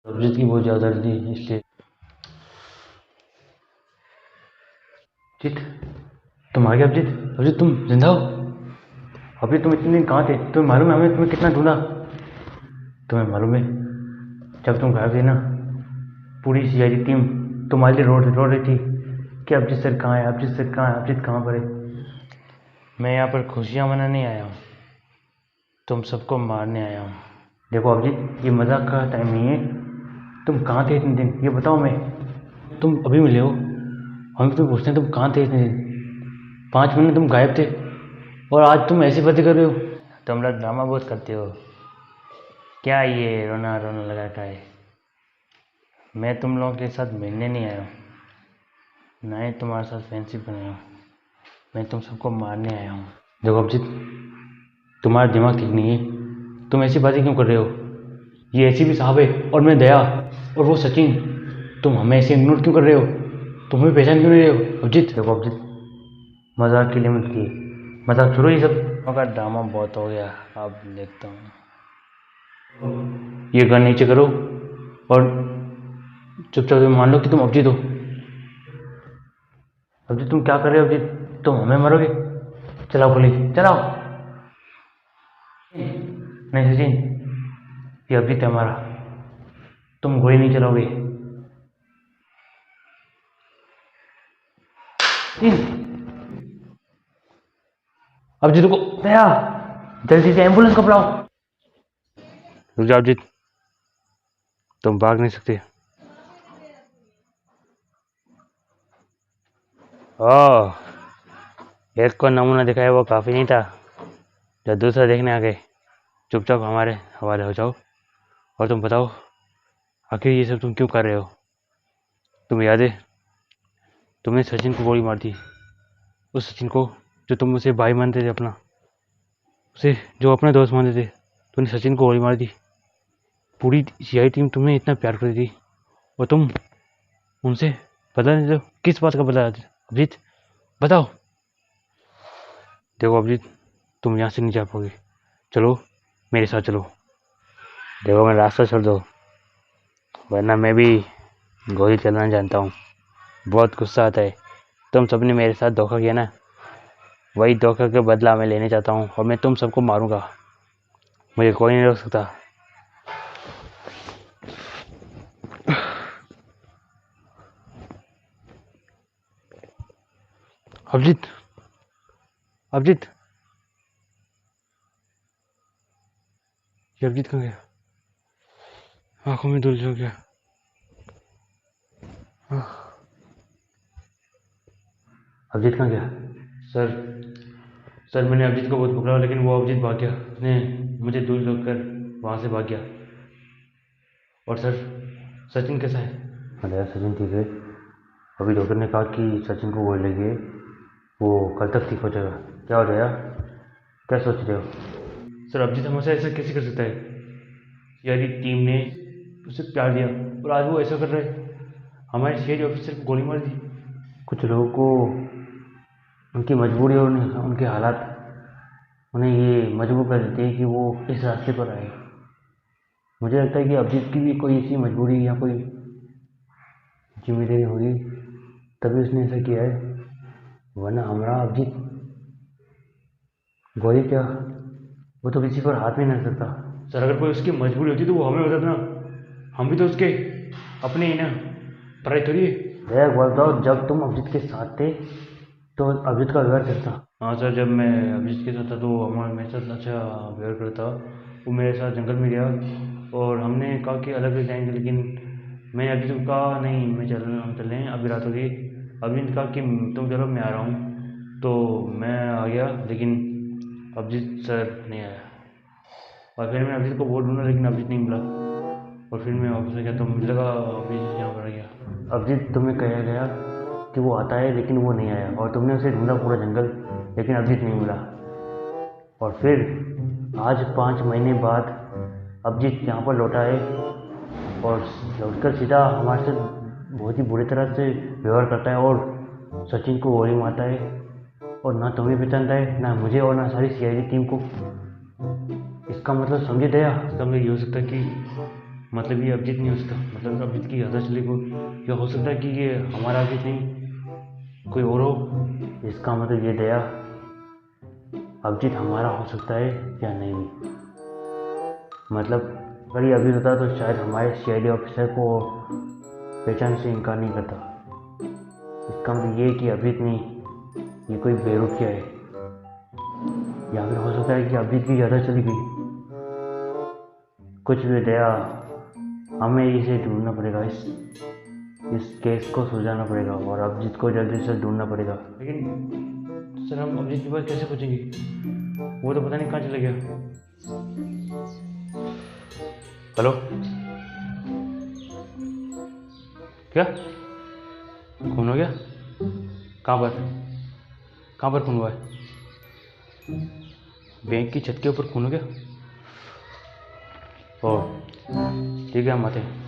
अभिजीत की बहुत ज़्यादा जल्दी इसलिए। अभिजीत, तुम आ गए? अभिजीत, अभिजीत तुम जिंदा हो? अभी तुम इतने दिन कहाँ थे? तुम्हें मालूम है हमें तुम्हें कितना ढूंढा? तुम्हें मालूम है जब तुम गायब थे ना, पूरी सीआईडी टीम तुम्हारे लिए रो रही थी कि अभिजीत सर कहाँ है, अभिजीत सर कहाँ है, अभिजीत कहाँ पर है। मैं यहाँ पर खुशियाँ मनाने आया हूँ, तुम सबको मारने आया हूँ। देखो अभिजीत, ये मजाक का टाइम नहीं है। तुम कहाँ थे इतने दिन, ये बताओ। मैं तुम अभी मिले हो, हम तो पूछते हैं तुम कहाँ थे इतने दिन? 5 महीने तुम गायब थे और आज तुम ऐसी बातें कर रहे हो। तुम लोग ड्रामा बहुत करते हो। क्या ये रोना रोना लगा का है? मैं तुम लोगों के साथ मिलने नहीं आया हूँ, ना ही तुम्हारे साथ फ्रेंडशिप बनाया हूँ। मैं तुम सबको मारने आया हूँ। देखो अभिजीत, तुम्हारा दिमाग ठीक नहीं है। तुम ऐसी बातें क्यों कर रहे हो? ये ऐसी भी साहब है और मैं दया और वो सचिन। तुम हमें ऐसे इग्नोर क्यों कर रहे हो? तुम हमें पहचान क्यों नहीं रहे हो? अभिजीत देखो अभिजीत, मजाक के लिए मत किए, मजाक छोड़ो ये सब। मगर ड्रामा बहुत हो गया, अब देखता हूँ। ये गन नीचे करो और चुपचाप मान लो कि तुम अभिजीत हो। अभिजीत तुम क्या कर रहे हो? अभिजीत तुम हमें मारोगे? चलाओ गोली, चलाओ। नहीं सचिन, ये अभिजीत है हमारा, तुम गोली नहीं चलाओगे। अभिजीत को दया, जल्दी से एम्बुलेंस को बुलाओ। रुक जाओ अभिजीत, तुम भाग नहीं सकते। ओह, एक को नमूना दिखाया वो काफ़ी नहीं था, जब दूसरा देखने आ गए। चुपचाप हमारे हवाले हो जाओ और तुम बताओ आखिर ये सब तुम क्यों कर रहे हो? तुम्हें याद है तुमने सचिन को गोली मार दी, उस सचिन को जो तुम उसे भाई मानते थे अपना, उसे जो अपना दोस्त मानते थे, तुमने सचिन को गोली मार दी। पूरी सीआई टीम तुम्हें इतना प्यार करती थी और तुम उनसे बदला नहीं दो। किस बात का बदला अभिजीत, बताओ। देखो अभिजीत, तुम यहाँ से नहीं जा पाओगे, चलो मेरे साथ चलो। देखो मैं रास्ता छोड़ दो, वरना मैं भी गोली चलाना जानता हूँ। बहुत गुस्सा आता है। तुम सबने मेरे साथ धोखा किया ना, वही धोखा के बदला मैं लेने चाहता हूँ और मैं तुम सबको मारूंगा। मुझे कोई नहीं रोक सकता। अभिजीत, अभिजीत, ये अभिजीत कहाँ गया? आंखों में धुल हो गया। अभिजीत कहाँ गया? सर मैंने अभिजीत को बहुत पकड़ा, लेकिन वो अभिजीत भाग गया। उसने मुझे दूर रोक कर वहाँ से भाग गया। और सर, सचिन कैसा है? अरे सचिन ठीक है। अभी डॉक्टर ने कहा कि सचिन को गोली लगी है, वो कल तक ठीक हो जाएगा। क्या हो जाएगा? क्या सोच रहे हो? सर अभिजीत हमसे ऐसा कैसे कर सकता है? यारी टीम ने उसे प्यार दिया और आज वो ऐसा कर रहा है। हमारे सीआईडी ऑफिसर को गोली मार दी। कुछ लोगों को उनकी मजबूरी और उनके हालात उन्हें ये मजबूर कर देते हैं कि वो इस रास्ते पर आए। मुझे लगता है कि अभिजीत की भी कोई ऐसी मजबूरी या कोई जिम्मेदारी होगी, तभी उसने ऐसा किया है। वरना हमारा अभिजीत गोली क्या, वो तो किसी पर हाथ नहीं रख सकता। सर अगर कोई उसकी मजबूरी होती तो वो हमें बताता ना, हम भी तो उसके अपने ही ना, पढ़ाई थोड़ी है। बताओ, जब तुम अभिजीत के साथ थे तो अभिजीत का व्यवहार कैसा था? हाँ सर, जब मैं अभिजीत के साथ था तो हमारा मेरे साथ अच्छा व्यवहार करता। वो मेरे साथ जंगल में गया और हमने कहा कि अलग अलग जाएंगे, लेकिन मैं अभिजीत को कहा नहीं, हम चल रहे हैं, अभी रात हो गई। अभिजीत ने कहा कि तुम चलो मैं आ रहा हूँ, तो मैं आ गया, लेकिन अभिजीत सर नहीं आया। और फिर मैंने अभिजीत को बहुत ढूंढा, लेकिन अभिजीत नहीं मिला। और फिर मैं वापस आ गया तो मुझे लगा अभिजीत यहाँ पर आ गया। अभिजीत तुम्हें कहा गया कि वो आता है, लेकिन वो नहीं आया, और तुमने उसे ढूंढा पूरा जंगल, लेकिन अभिजीत नहीं मिला। और फिर आज 5 महीने बाद अभिजीत यहाँ पर लौटा है और लौटकर सीधा हमारे साथ बहुत ही बुरी तरह से व्यवहार करता है और सचिन को गोली मारता है। और ना तुम्हें पहचानता है, ना मुझे, और ना सारी सीआईडी टीम को। इसका मतलब समझे दया? इसका मतलब ये हो सकता है कि मतलब ये अभिजीत नहीं हो सकता, मतलब अभिजीत की ज़्यादा चली को, या हो सकता है कि ये हमारा अभिजीत नहीं कोई और हो। इसका मतलब ये दया अभिजीत हमारा हो सकता है या नहीं भी। मतलब अगर ये अभिजीत होता तो शायद हमारे सीआईडी ऑफिसर को पहचान से इनकार नहीं करता। इसका मतलब ये कि अभिजीत नहीं, ये कोई बेरुखिया है, या फिर हो सकता है कि अभिजीत की ज़्यादा चली गई। कुछ भी दया, हमें इसे ढूंढना पड़ेगा, इस केस को सुलझाना पड़ेगा और अभिजीत को जल्दी से ढूंढना पड़ेगा। लेकिन सर हम अभिजीत के पास कैसे पहुँचेंगे? वो तो पता नहीं कहाँ चला गया। हेलो, क्या खून हो गया? कहाँ पर? कहाँ पर खून हुआ है? बैंक की छत के ऊपर खून हो गया? ओह ठीक है, हम आते हैं।